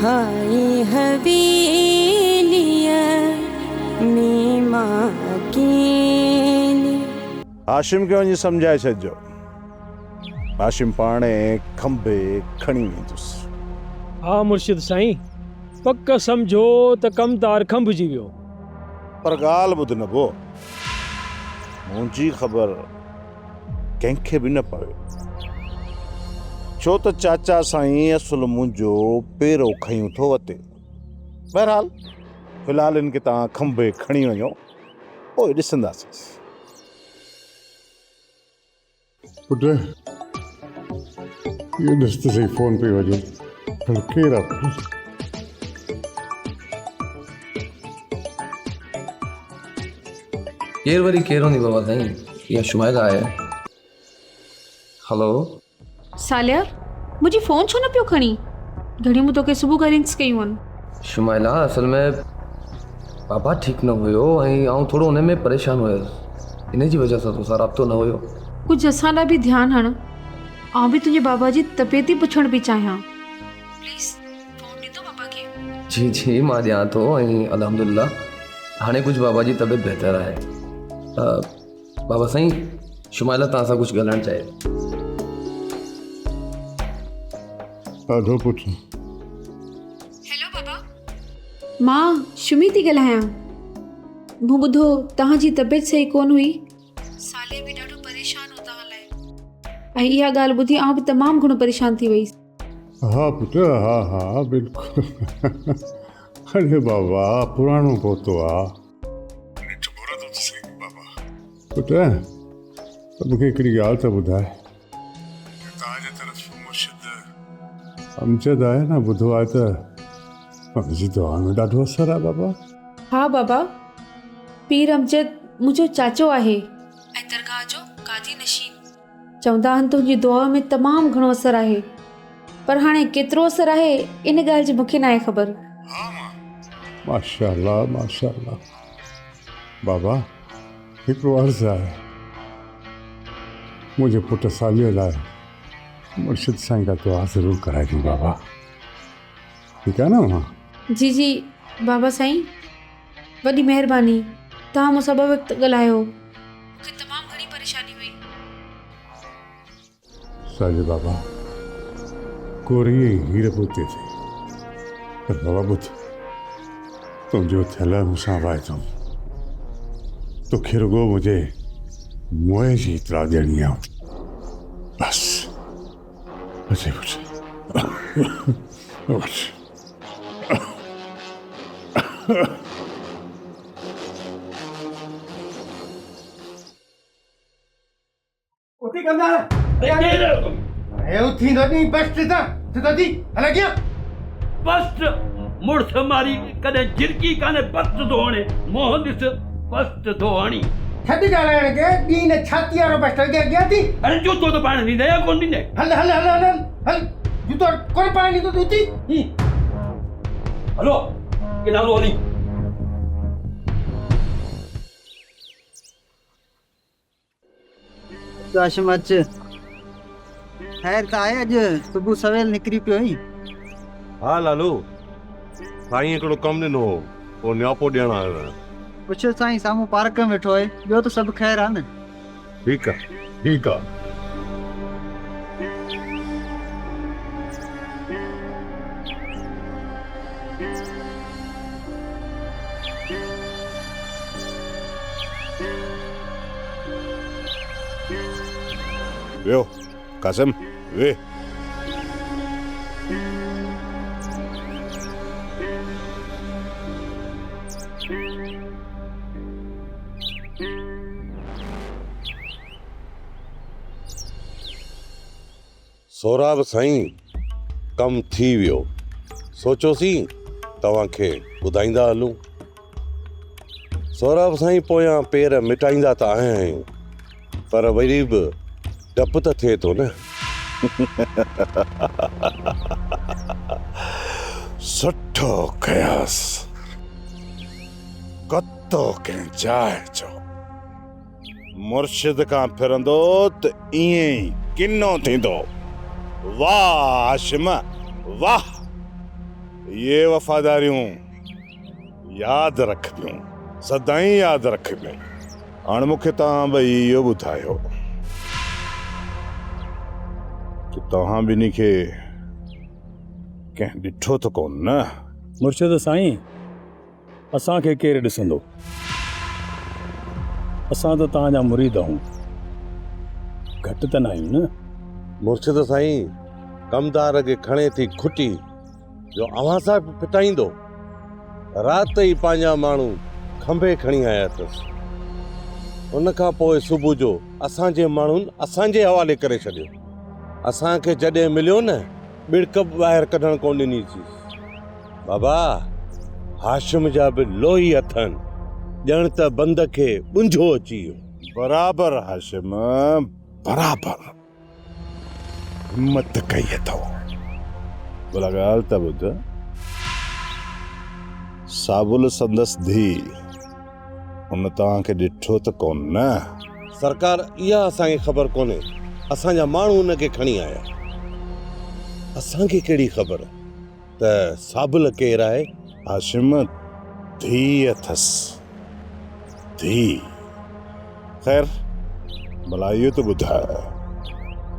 हाय हवेलिया नीमा अकेली। हाशिम खे वञी सम्झाए छॾिजो, हाशिम पाणे खंबे खणी वेंदुसि। हा मुर्शिद साईं, पक सम्झो त कम तार खंभिजी वियो। पर ॻाल्हि ॿुध न पो, मुंहिंजी ख़बर कंहिंखे बि न पवे, छो त चाचा साईं असुल मुंहिंजो पेरो खयूं थो वते। बहरहाल फ़िलहाल इनखे तव्हां खंबे खणी वञो, पोइ ॾिसंदासीं। पुट ये ॾिस त सही फोन पे वॼे, केरु आहे? केरु वरी केरु हूंदी बाबा साईं, इहा शुमाइला आहे। हेलो सालिया, मुंहिंजी फ़ोन छो न पियो खणी? घणी मूं तोखे सुबुह खां रिंग्स कयूं आहिनि। शुमाइला, असल में बाबा ठीकु न हुयो ऐं आउं थोरो हुन में परेशान हुयुसि, इन जी वजह सां तोसां राब्तो न हुयो। कुझु असां ॾाढा बि ध्यानु हण, आउं बि तुंहिंजे बाबा जी तबियत ई पुछण पई चाहियां। प्लीज़ फ़ोन ॾींदो बाबा खे? जी जी मां ॾियां थो, ऐं अल्हम्दुलिल्लाह हाणे कुझु बाबा जी तबियत बहितर आहे। बाबा साईं, शुमाइला तव्हां सां कुझु ॻाल्हाइणु चाहे। ॾाढो पुटु। हेलो बाबा, मां शुमी थी ॻाल्हायां। मूं ॿुधो तव्हांजी तबियत सही कोन हुई, सालिया बि ॾाढो परेशान हो तव्हां लाइ, ऐं इहा ॻाल्हि ॿुधी आउं बि तमामु घणो परेशान थी वईसि। हाँ पुट, हाँ हाँ बिल्कुलु। अरे बाबा पुराणो पोतो आहे, पुट मूंखे हिकिड़ी ॻाल्हि त ॿुधाए, तव्हांजे तरफ़ मुर्शिद अमजद आहे न, ॿुधो आहे त हुनजी दुआ में ॾाढो असरु आहे बाबा। हा बाबा, पीर अमजद मुंहिंजो चाचो आहे ऐं दरगाह जो कादी नशीन। चवंदा आहिनि तुंहिंजी दुआ में तमामु घणो असरु आहे, पर हाणे केतिरो असरु आहे इन ॻाल्हि जी मूंखे न आहे ख़बर। माशाअल्लाह माशाअल्लाह। बाबा हिकिड़ो अर्ज़ु आहे, मुंहिंजे पुटु सालियो लाइ मुर्शिद साईं खां दुआ ज़रूरु कराए ॾी बाबा, ठीकु आहे न मां? जी जी बाबा साईं, वॾी महिरबानी, तव्हां मूंसां ॿ वक़्तु ॻाल्हायो, मूंखे तमामु घणी परेशानी हुई। सालियो बाबा कोरी हीर पुते थे, पर बाबा ॿुध, तुंहिंजो थियल मूंसां वाइदो, तोखे रुगो मुंहिंजे मुंहुं जी इतला ॾियणी आहे, बसि। अचे पुटु, उठी कंदा ए उठी नदी बस्ट था तदी हला गया बस्ट मुर्स मारी कदे जिरकी काने बस्ट धोणे मोहन दिस बस्ट धोणी छडी गालाण के दी ने छाती वारो बस्ट गया थी। अरे जो तो पाण नी दया कोन दी ने हल हल हल हल हल जो तो कोन पानी तो उठी हेलो के नालो हली काशम अच खैर त आहे, अॼु सुबुह सवेल निकिरी पियो ई। हा लालू, साईं हिकिड़ो कमु ॾिनो हो, पोइ न्यापो ॾियण आयो आहियां। पुछो साईं, साम्हूं पार्क में वेठो आहे, ॿियो त सभु ख़ैर आहे न? ठीकु आहे ठीकु आहे। वियो कासिम, वे। सोराब साईं, कमु थी वियो, सोचियोसीं तव्हांखे ॿुधाईंदा हलूं। सोराब साईं पोयां पेर मिटाईंदा त आहियूं, पर वरी बि डपु त थिए थो न। सुठो कयास, कतो कंहिं जाइ जो मुर्शिद खां फिरंदो त ईअं ई किनो थींदो। वाह हाशिम वाह, ये वफ़ादारियूं यादि रखबियूं, सदाईं यादि रखबियूं। हाणे मूंखे तव्हां ॿई इहो ॿुधायो कि तव्हां ॿिन्ही खे कंहिं ॾिठो त कोन न? मुर्शिद साईं, असांखे केरु ॾिसंदो? असां त तव्हांजा मुरीद आहियूं, घटि त न आहियूं न। मुर्शिद साईं कमदार खे खणे थी खुटी जो अव्हां सां पिटाईंदो, राति ई पंहिंजा माण्हू खंभे खणी आया अथसि। उन खां पोइ सुबुह जो असांजे माण्हुनि असांजे हवाले करे छॾियो। असांखे जॾहिं मिलियो न, ॿिड़क ॿाहिरि कढणु कोन ॾिनीसीं। बाबा, हाशिम जा बि लोही अथनि, ॼण त बंद खे ॿुंझो अची वियो। बराबरि हाशिम, बराबरि हिम्मत कई अथव। भला ॻाल्हि त ॿुध, साबुल संदसि धी हुन तव्हांखे ॾिठो त कोन न? सरकार, इहा असांखे ख़बर कोन्हे। असांजा माण्हू हुनखे खणी आया। असांखे कहिड़ी ख़बर त साबुल केरु आहे? हाशिम, धी अथसि, धी। ख़ैर, भला इहो त ॿुधाए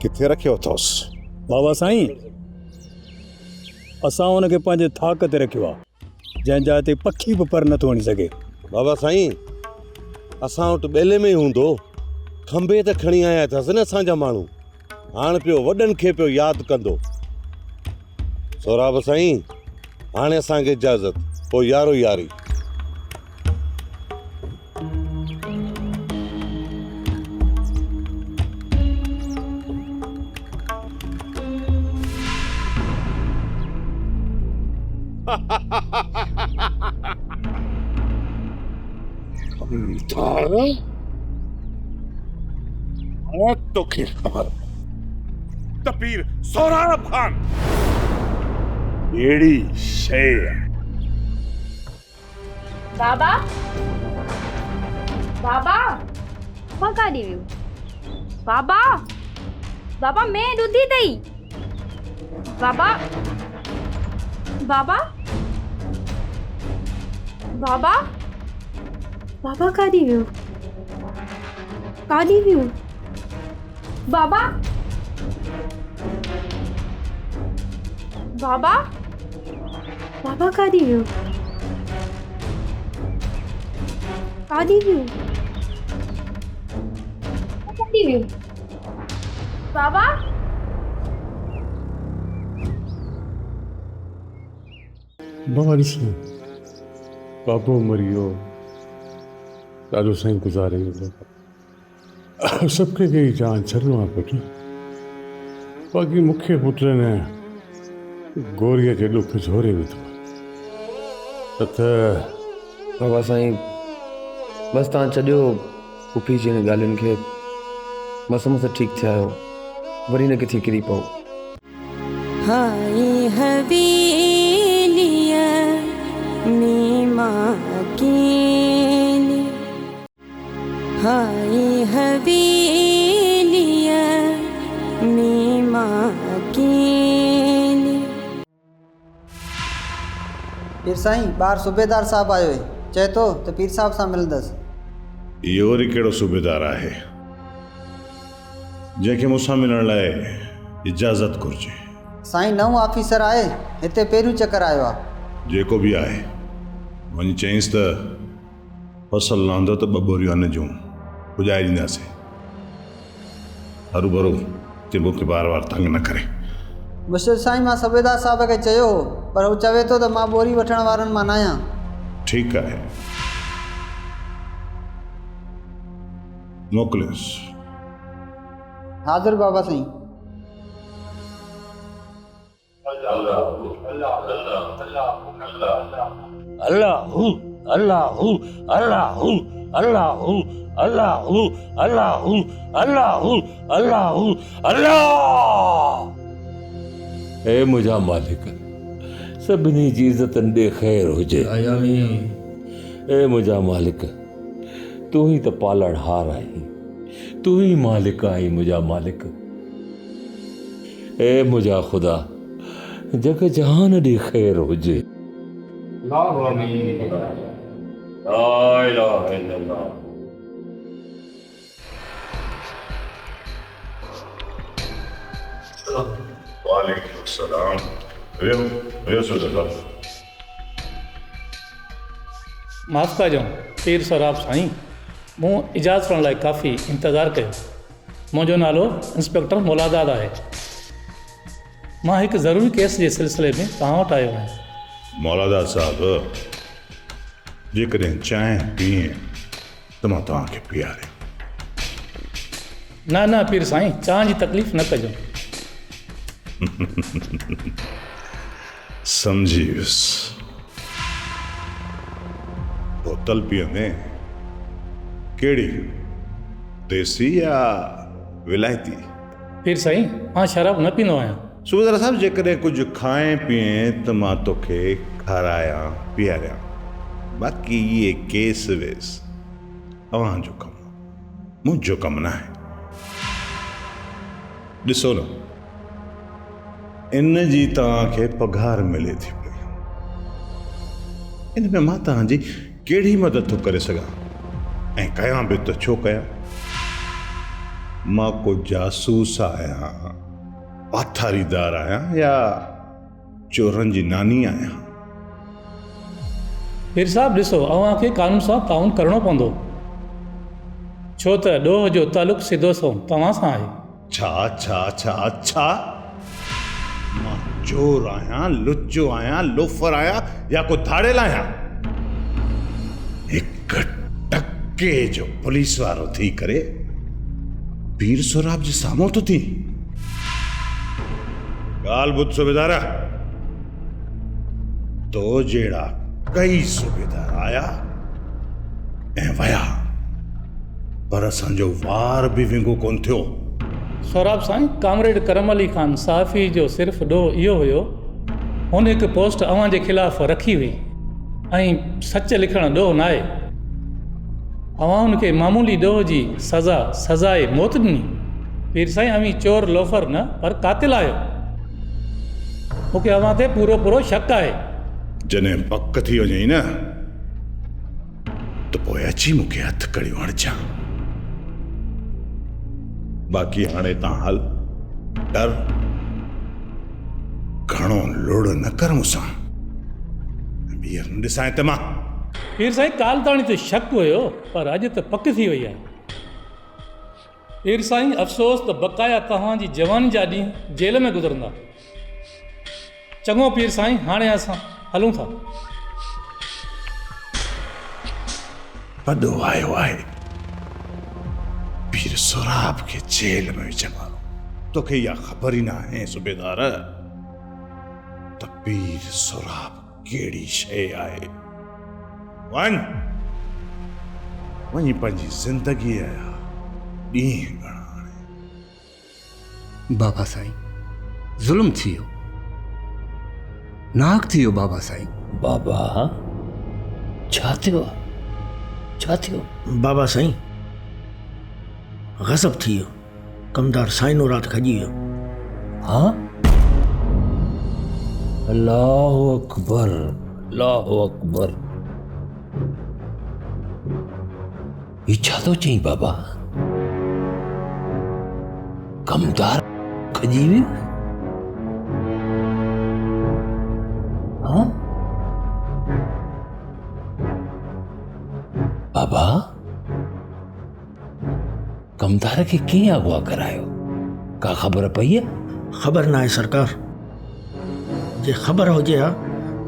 किथे रखियो अथसि? बाबा साईं, असां हुनखे पंहिंजे थाक ते रखियो आहे, जंहिं जाइ ते पखी बि पर नथो वञी सघे। बाबा साईं, असां वटि ॿेले में ई हूंदो, खंभे ते खणी आया अथसि न असांजा माण्हू। हाणे पियो वॾनि खे पियो यादि कंदो। सोराब साईं, हाणे असांखे इजाज़त, पोइ यारो यारी। तोखे ख़बर त पीर सोराब खान अहिड़ी शइ आहे। बाबा, बाबा, मां काॾे वियो? बाबा, बाबा मैं ॾुधी अथई। बाबा, बाबा, बाबा, बाबा काॾे वियो? काॾे वियो? बाबा, बाबा, बाबा काॾे वियो? काॾे वियो? काॾे वियो? बाबा, बाबा ॾिसो, बाबो मरी वियो, ॾाढो साईं गुज़ारे वियो। सबके कई जान छॾिणो आहे पुटु। बाक़ी मूंखे पुट न गोरीअ जे ॾुख झोरे विधो त बाबा साईं, बसि तव्हां चॼो पुफी जी हिन ॻाल्हियुनि खे। मस ठीकु थिया आहियो, वरी न किथे किरी पओ। हाय हवेलिया नीमा कीनी, हाय हवेलिया नीमा कीनी। पीर साईं, ॿाहिरि सूबेदार साहब आयो आहे, चए थो त पीर साहब सां मिलंदसि। इहो वरी कहिड़ो सूबेदार आहे जंहिंखे मूंसां मिलण लाइ इजाज़त घुर्जे? साईं, नओं ऑफिसर आहे, हिते पहिरियों चकर आयो आहे। जेको बि आहे, वञी चईंसि त फसल लहंदो त ॿ बोरियूं अन जूं पुॼाए ॾींदासीं। हरू भरू ते मूंखे बार बार तंग न करे। मुर्शिद साईं, मां सूबेदार साहब खे चयो हो, पर हू चवे थो त मां बोरी वठण वारनि मां न आहियां। ठीकु आहे, मोकिलियोसि। हाज़िर बाबा साईं। अल्लाहु अल्लाहु अल्लाहु अल्लाहु अल्लाहु अल्लाहु अल्लाहु अल्लाहु अल्लाह। ए मुंहिंजा मालिक, सभिनी जी इज़तनि ॾे ख़ैर हुजे। ए मुंहिंजा मालिक, तूं ई त पालणहार आहीं, तूं ई मालिक आहीं मुंहिंजा मालिक। ए मुंहिंजा ख़ुदा, जग जहान ॾे ख़ैर हुजे। वालेकुम सलाम। वियो सुधा। माफ़ कजो पीर सराब साईं, मूं इजाज़त करण लाइ काफ़ी इंतज़ारु कयो। मुंहिंजो नालो इंस्पेक्टर मुलादाद आहे। मां हिकु ज़रूरी केस जे सिलसिले में तव्हां वटि आयो आहियां। मौलादाद साहब, जेकॾहिं चांहि पीए त मां तव्हांखे पीआरे। न न पीर साईं, चांहि जी तकलीफ़ न कजो। समझी वियुसि। बोतल पीअंदे कहिड़ी, देसी या विलायती? पीर साईं, मां शराब न पींदो आहियां। सूबेदार साहब, जेकॾहिं कुझु खाए पीए त मां तोखे खारायां पीआरियां। बाक़ी इहे केस वेस अव्हांजो कमु, मुंहिंजो कमु न आहे। ॾिसो न, इन जी तव्हांखे पघार मिले थी पई, इन में मां तव्हांजी कहिड़ी मदद थो करे सघां, ऐं कयां बि त छो कयां? मां को जासूस आहियां, पाथारीदार आहियां, या चोरनि जी नानी आहियां? पीर साहब ॾिसो, अव्हांखे कानून सां ताउन करिणो पवंदो, छो त ॾोह जो तालुक़ सिधो सो तव्हां सां आहे। छा छा छा छा? मां चोर आहियां, लुचो आहियां, लोफर आहियां, या को धाड़ेल आहियां? हिकु टके जो पुलिस वारो थी करे पीर सोराब जे साम्हूं तो थी? ॻाल्हि ॿुध सूबेदार, तो जहिड़ा कई सूबेदार आया ऐं वया, पर असांजो वार बि विंगो कोन थियो। सोराब साईं, कामरेड करम अली ख़ान साफ़ी जो सिर्फ़ु ॾोह इहो हुयो, हुन हिकु पोस्ट अव्हां जे ख़िलाफ़ु रखी हुई, ऐं सच लिखणु ॾोह न आहे। अव्हां हुनखे मामूली ॾोह जी सज़ाए मौत ॾिनी। पीर साईं, अवी चोर लोफर न, पर कातिल आहियो। मूंखे अव्हां ते पूरो शक आहे। जॾहिं पक थी वञई न, त पोइ अची मूंखे हथु कड़ियूं हणजां। बाक़ी हाणे तव्हां हल, डर घणो लोड़ न कर मूंसां। ॿीहर न ॾिसां त मां। पीर साईं, काल ताणी त शक हुयो, पर अॼु त पक थी वई आहे। पीर साईं, अफ़सोस त बक़ाया तव्हांजी जवानी जा ॾींहं जेल में गुज़रंदा। चङो पीर साईं, हाणे असां हलूं था। वॾो आयो आहे, पीर सोराब खे जेल में विझण वारो। तोखे इहा ख़बर ई न आहे सूबेदार, त पीर सोराब कहिड़ी शइ आहे। वञी पंहिंजी ज़िंदगीअ जा ॾींहं गणा। बाबा साईं, ज़ुल्म थी वियो, नाक थी वियो बाबा साईं। बाबा छा थियो? छा थियो? बाबा साईं, गज़ब थी वियो, कमदार साइनो रात खॼी वियो। हाँ? अल्लाह अकबर, अल्लाह अकबर। ये छा थो चई बाबा? कमदार खॼी वियो? हाँ? बाबा, कमदार खे कीअं अगवा करायो? का ख़बर पई आहे? ख़बर न आहे सरकार। जे ख़बर हुजे हा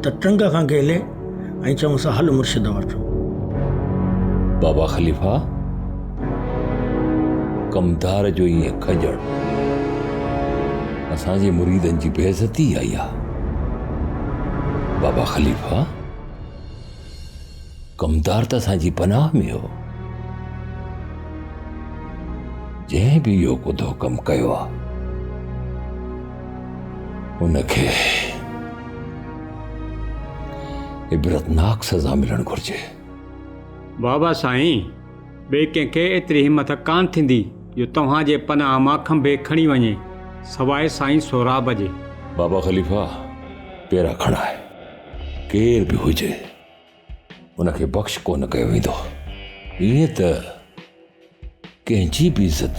त टंग खां गेले ऐं चऊं सां हल मुर्शिद वटि। बाबा ख़लीफ़ा, कमदार जो ईअं खजण असांजे मुरीदनि जी बेइज़ती आई आहे। बाबा ख़लीफ़ा, कमदार त असांजी पनाह में हो। जंहिं बि इहो कुदो कमु कयो आहे, उनखे इबरतनाक सज़ा मिलणु घुरिजे। बाबा साईं, ॿिए कंहिंखे एतिरी हिमत कान थींदी जो तव्हांजे पनाह मां खंभे खणी वञे, सवाइ साईं सोराब जे। बाबा ख़लीफ़ा, पेरा खड़ा है, केर बि हुजे उनखे बख़्श कोन कयो वेंदो। ईअं त कंहिंजी बि इज़त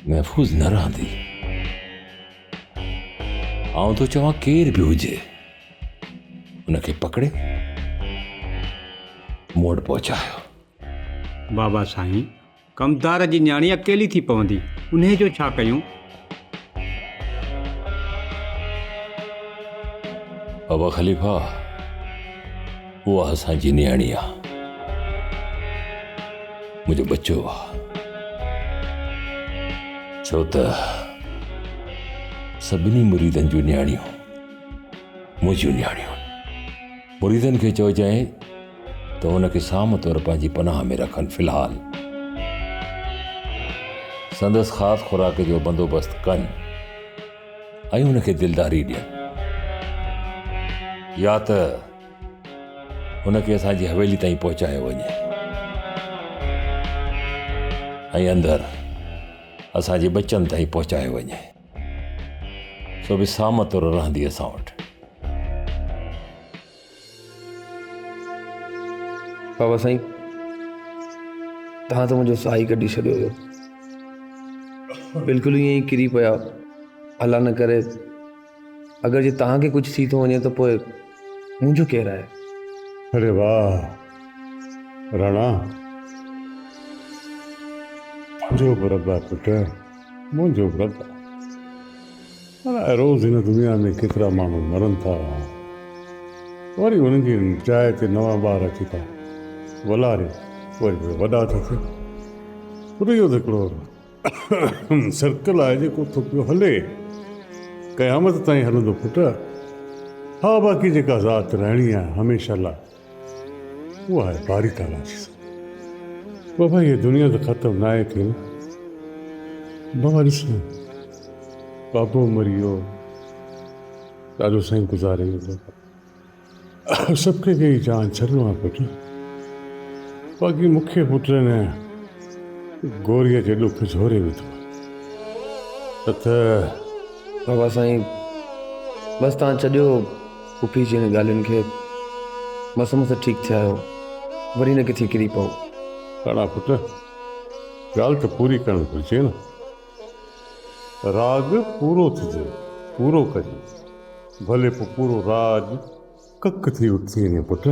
महफ़ूज़ न रहंदी। आउं थो चवां केर बि हुजे उनखे पकड़े मूं वटि पहुचायो। बाबा साईं, कमदार जी न्याणी अकेली थी पवंदी, उन जो छा कयूं? बाबा ख़लीफ़ा, उहा असांजी न्याणी आहे, मुंहिंजो बच्चो आहे। छो त सभिनी मुरीदनि जूं न्याणियूं मुंहिंजियूं न्याणियूं। मुरीदनि खे चइजांइ त हुनखे साम तौरु पंहिंजी पनाह में रखनि। फ़िलहाल संदसि ख़ासि खुराक जो बंदोबस्तु कनि ऐं हुनखे दिलदारी ॾियनि, या त हुनखे असांजी हवेली ताईं पहुचायो वञे ऐं अंदरि असांजे बच्चनि ताईं पहुचायो वञे, सो बि साम तौरु रहंदी असां वटि। बाबा साईं, तव्हां त मुंहिंजो साह ई कढी छॾियो हुयो, बिल्कुलु ईअं ई किरी पिया। अला न करे अगरि जे तव्हांखे कुझु थी थो वञे त पोइ मुंहिंजो केरु आहे? अरे वाह राणा, तुंहिंजो बि रब आहे पुटु, मुंहिंजो बि रब आहे। अलाए रोज़ हिन दुनिया में केतिरा माण्हू मरनि था, वरी उन्हनि जी जाइ ते नवां ॿार अची था वलारे, वरी वॾा था थियनि। पर इहो त हिकिड़ो सर्कल आहे जेको थो पियो हले, क़यामत ताईं हलंदो पुटु। हा, बाक़ी जेका ज़ात रहणी आहे हमेशह लाइ, उहा आहे बारी ताला जी। बाबा ये दुनिया तो ख़त्म ना आहे थी न। बाबा ॾिस, बाबो मरी वियो, ॾाढो साईं गुज़ारे वियो, सभु कंहिंखे जान छॾिणो आहे पुटु। बाक़ी मूंखे पुट न गोरीअ जे ॾुख झोरे विधो त बाबा साईं, बसि तव्हां चॼो पुफी जी हिन ॻाल्हियुनि खे। मस मस ठीकु थिया आहियो, वरी न किथे किरी पओ। राणा पुटु, ॻाल्हि त पूरी करणु घुरिजे न। राग पूरो थिजे, पूरो कजे, भले पोइ पूरो राज कक थी उथी वञे पुटु,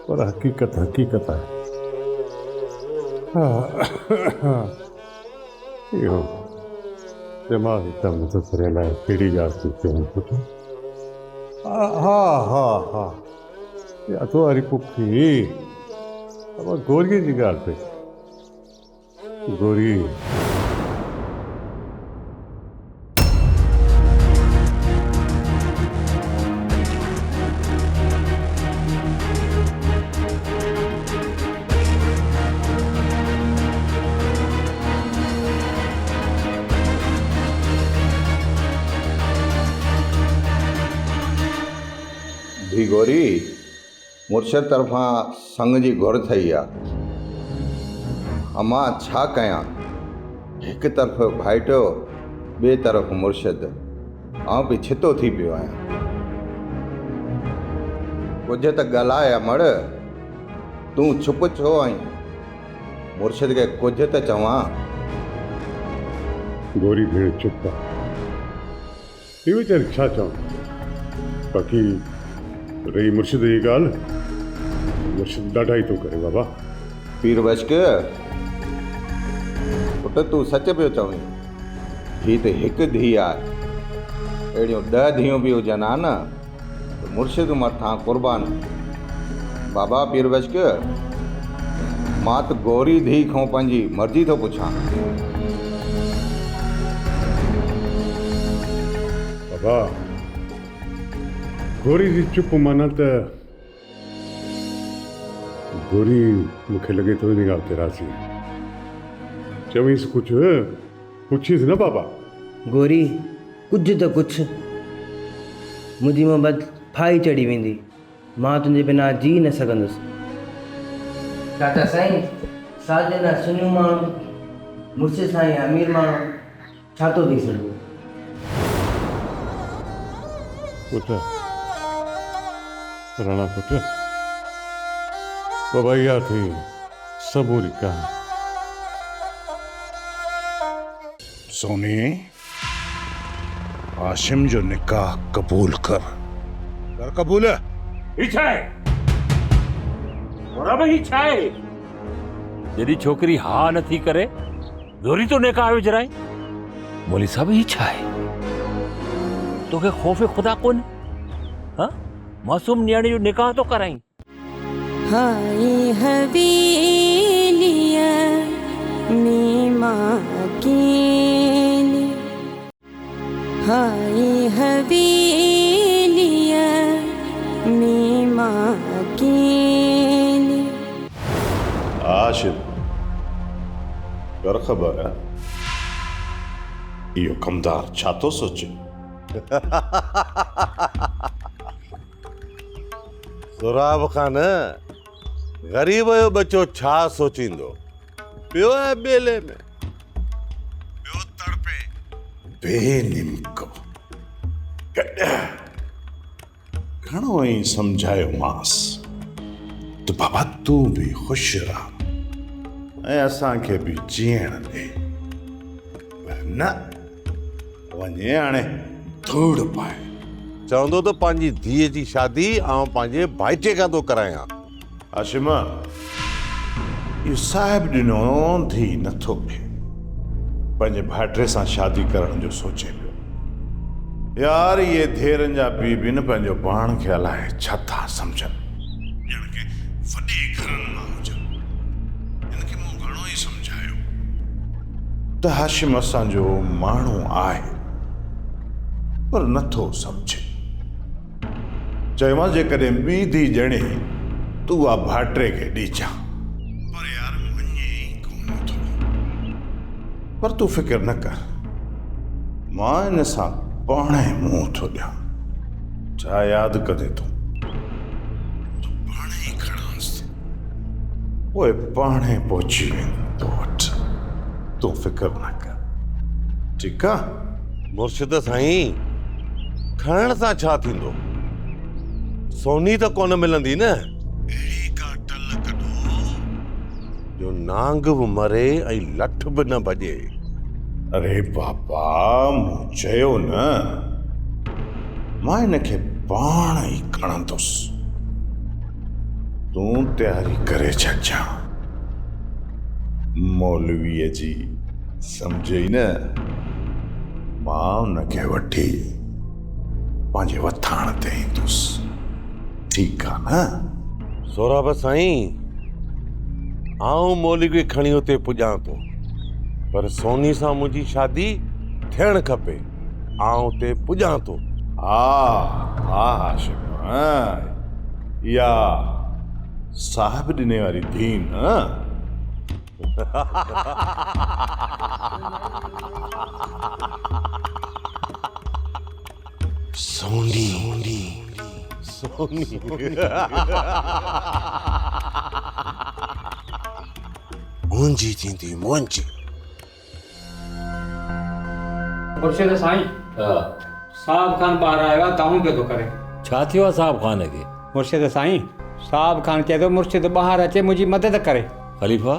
पर हक़ीक़त हक़ीक़त आहे। इहो दिमाग़ हिकदमि नथो करे लाइ कहिड़ी ॻाल्हि थी चवनि पुटु। हा हा हा हा, या तो वारी पुफी अब गोरीअ जी ॻाल्हि पई। गोरी धी गोरी, मुर्शद तरफ़ां संग जी घुर थई आहे। अमां छा कयां? हिकु तरफ़ भाइटियो, ॿिए तरफ़ मुर्शद, आउं बि छितो थी पियो आहियां। कुझु त ॻाल्हाए मड़, तूं चुप छो आहीं? मुर्शद खे कुझु त चवां। गोरी भेण चुप आहे, इहो वीचारी छा चवनि। बाक़ी रही मुर्शिद जी ॻाल्हि, मुर्शिद ॾाढा ई थो करे बाबा। पीर बश्क, पुट तूं सच पियो चवीं। हीअ त हिकु धीउ आहे, अहिड़ियूं 10 धीअूं बि हुजनि हा न त मुर्शिद मथां क़ुर्बान। बाबा पीर बश्क, मां त गोरी धीउ खां पंहिंजी मर्ज़ी थो पुछां। बाबा गोरी जी चुप माना त गोरी मूंखे लॻे थो इन ॻाल्हि ते राज़ी। चवींसि कुझु, पुछीसि न बाबा। गोरी कुझु त कुझु, मुंहिंजी मोहबत फाई चढ़ी वेंदी, मां तुंहिंजे बिना जी न सघंदुसि। टाटा साईं, साजे ना सुञू माण्हू, मुर्शिद साईं अमीर माण्हू, छा थो थी सघे? पुट राणा पुट बाबा इहा थी सबूरी कहानी। सोनी हाशिम जो निकाह कबूल कर कबूल है। इच्छा है और अब इच्छा है जॾहिं छोकिरी हा नथी करे ज़ोरी तो निकाह विझराई। मोली साहब इच्छा है तोखे खौफ़ खुदा कोन? हाँ मासूम नियाणी जो निकाह तो कराई। हाय हवेलिया नीमा कीली हाय हवेलिया नीमा कीली। आशिम कर ख़बर है इहो कमदार छा थो सोचे? सुराब खान ग़रीब जो बच्चो छा सोचींदो? पियो आहे बेले में बेनिमको घणो ई सम्झायो मांस तो बाबा तू भी खुश रह ऐं असांखे भी जीअण ॾे। पर न वञे हाणे धूड़ पाए चवंदो तो पंहिंजी धीअ जी शादी ऐं पंहिंजे भाइटे खां थो करायां। हाशिम इहो साहिब ॾिनो थी नथो पिए पंहिंजे भाइटे सां शादी करण जो सोचे पियो। यार ये धेरनि जा पीउ बि न पंहिंजो पाण खे अलाए छा था सम्झनि ॼण के वॾे घरनि मां हुजनि। हिनखे मूं घणो ई सम्झायो त हाशिम असांजो माण्हू आहे पर नथो सम्झे। चयोमांसि जेकॾहिं ॿी धीउ ॼणे तूं उहा भाइटे खे ॾिजां पर यार मञे ई कोन थो। पर तूं फिक्र न कर मां हिन सां पाणे मुंहुं थो ॾियां। छा यादि कदे तूं पाणे ई खणांसि पोइ पाणे पहुची वेंदो तो वटि। तूं फिक्र न कर ठीकु आहे? मुर्शिद साईं खणण सां छा थींदो? सोनी त कोन मिलंदी न। जो नांग बि मरे ऐं लठ बि न भॼे। अरे बाबा मूं चयो न मां हिनखे पाण ई खणंदुसि। तूं तयारी करे छॾजां। मौलवीअ जी सम्झई न मां हुनखे वठी पंहिंजे वथाण ते ईंदुसि। ठीकु आहे न? सोराब साईं आऊं मौलवी खणी उते पुॼां थो पर सोनी सां मुंहिंजी शादी थियण खपे। आऊं उते पुॼां थो। हा हा हाशिम इहा साहिब ॾिने वारी धीउ न। सोनी सोनी मुंहिंजी थींदी मुंहिंजी। मुर्शिद साईं साहब खान ॿाहिरि आयो आहे तव्हां पियो थो करे। छा थियो आहे साहब खान खे? मुर्शिद साईं साहब खान चए थो मुर्शिद ॿाहिरि अचे मुंहिंजी मदद करे। ख़लीफ़ा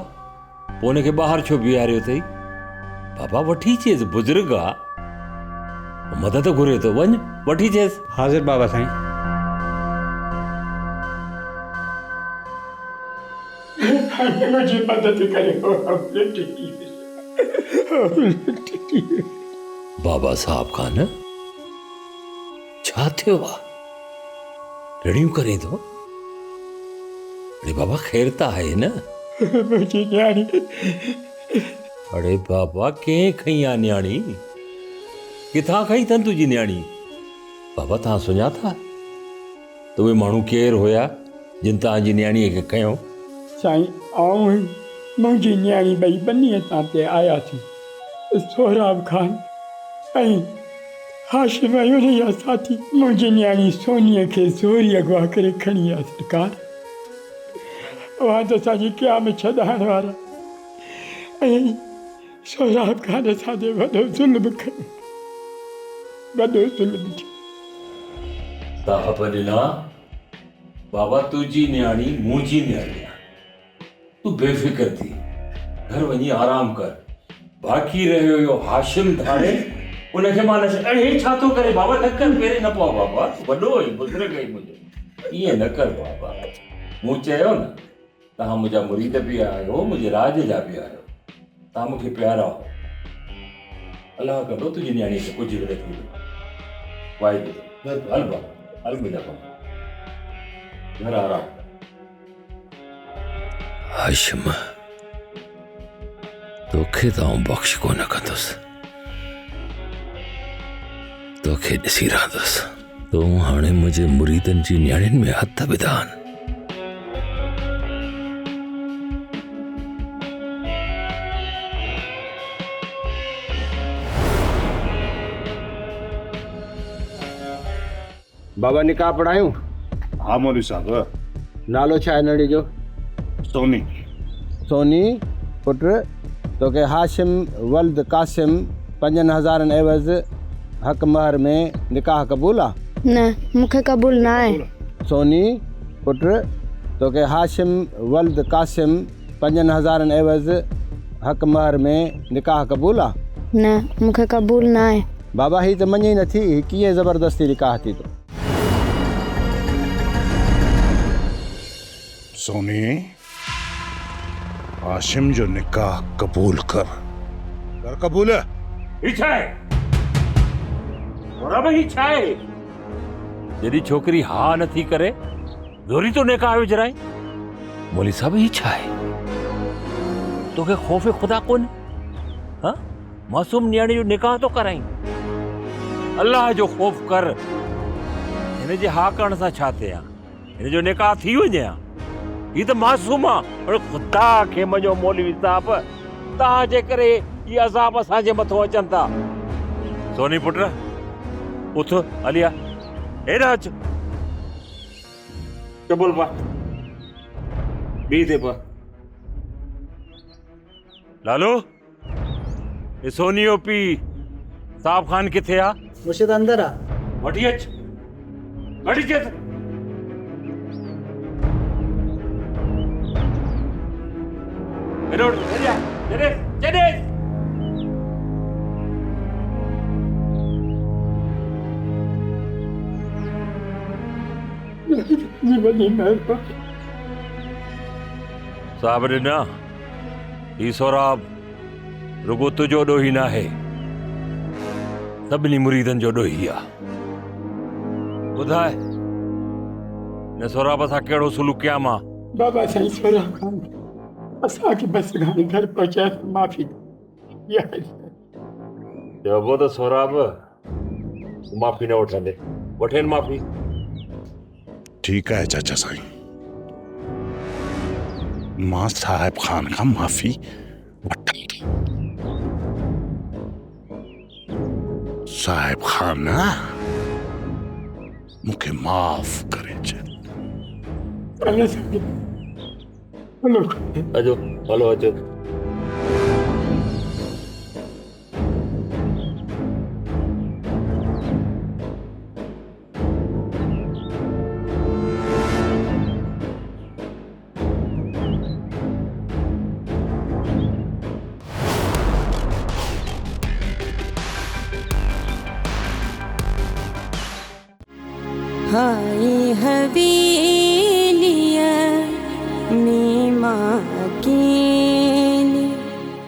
पोइ हुनखे ॿाहिरि छो बीहारियो अथई? बाबा वठी अचेसि बुज़ुर्ग आहे मदद घुरे थो वञ वठी अचेसि। हाज़िर बाबा साईं। मुझे मदद करे बाबा साहब खान छा थियो आहे? रड़ियूं करे थो? अरे बाबा ख़ैर त आहे न? मुझे न्याणी। अरे बाबा कंहिं खई आहे न्याणी? किथां खई अथनि तुंहिंजी न्याणी? बाबा तव्हां सुञाता त उहे माण्हू केरु हुया जिन तव्हांजी न्याणीअ खे खयो? साईं आऊं मुंहिंजी न्याणी ॿई बनीअ तां ते आयासीं। सोराब खान ऐं हाशिम ऐं उनजा साथी मुंहिंजी न्याणी सोनीअ खे ज़ोरी अगवा करे खणी विया सरकार। उहा त असांजी क़याम छॾाइण वारा ऐं सोराब खान सां वॾो ज़ुल्म कयो। वॾो ज़ुल्म थियो। साहब ॾिना बाबा तुझी न्याणी मुंहिंजी न्याणी आहे। तू बेफिक्र थी घर वञी आराम कर। बाक़ी रहियो इहो हाशिम धारे उनखे मां न हे छा थो करे बाबा? न कर, पहिरें न पओ बाबा, वॾो ई बुज़ुर्ग ई मुंहिंजो, ईअं न कर बाबा। मूं चयो न तव्हां मुंहिंजा मुरीद बि आहियो, मुंहिंजे राज जा बि आहियो, तव्हां मूंखे प्यारा हो। अलाह कंदो तुंहिंजी न्याणी खे कुझु बि न थींदो। वाहिगुरु हल बाबा, हल मुंहिंजा बाबा घर आराम। हाशिम तोखे त आउं बख़्श कोन कंदुसि, तोखे ॾिसी रहंदुसि। तूं हाणे मुंहिंजे मुरीदनि जी न्याणियुनि में हथ विधान। बाबा निकाह पढ़ायूं? हाँ मौलवी साहब। नालो छा आहे नड़ी जो? सोनी। सोनी पुट तोखे हाशिम वल्द कासिम 5000 एवज़ हक़ महर में निकाह क़बूल आहे? न मूंखे क़बूल न आहे। सोनी पुट तोखे हाशिम वल्द कासिम 5000 एवज़ हक़ महर में निकाह क़बूल आहे? न मूंखे क़बूल न आहे। बाबा ही त मञे ई नथी, कीअं ज़बरदस्ती निकाह थी तो? सोनी हाशिम जो निकाह कबूल कर। कर कबूल। ही छा आहे? बराबरि ही छा आहे? जॾहिं छोकिरी हा नथी करे ज़ोरी तो निकाह विझराई। मौलवी साहब ही छा आहे? तोखे ख़ौफ़ ख़ुदा कोन्हे? हाँ मासूम न्याणी जो निकाह तो कराई। अल्लाह जो ख़ौफ़ कर। हिन जे हा करण सां छा थिए हा? हिन जो निकाह थी वञे हा? ही त मासूम आहे। पर ख़ुदा खे मञो मौलवी साहब, तव्हां जे करे ये अज़ाब असांजे मथां अचनि था। सोनी पुट उथ अलिया हेॾा अच। चबुल पा बी ते पा। लालो ये सोनी जो पी साहब खान किथे आ? मुर्शिद अंदर आ। वठी अच, वठी अच। साहब ॾिना ही सोराब रुगो तुंहिंजो ॾोही न आहे, सभिनी मुरीदनि जो ॾोही आहे। ॿुधाए न सोराब सां कहिड़ो सुलूक कयां मां? बाबा साईं सोराब खान असांखे बसि हाणे घर पहुचाए माफ़ी चइबो त सोराब माफ़ी न वठंदे, वठेनि माफ़ी। ठीक है चाचा साईं, मां साहिब खान खां माफ़ी वठंदुमि। साहिब खान मूंखे माफ़ करे छॾ। अचो हलो अचो। हाय हबीब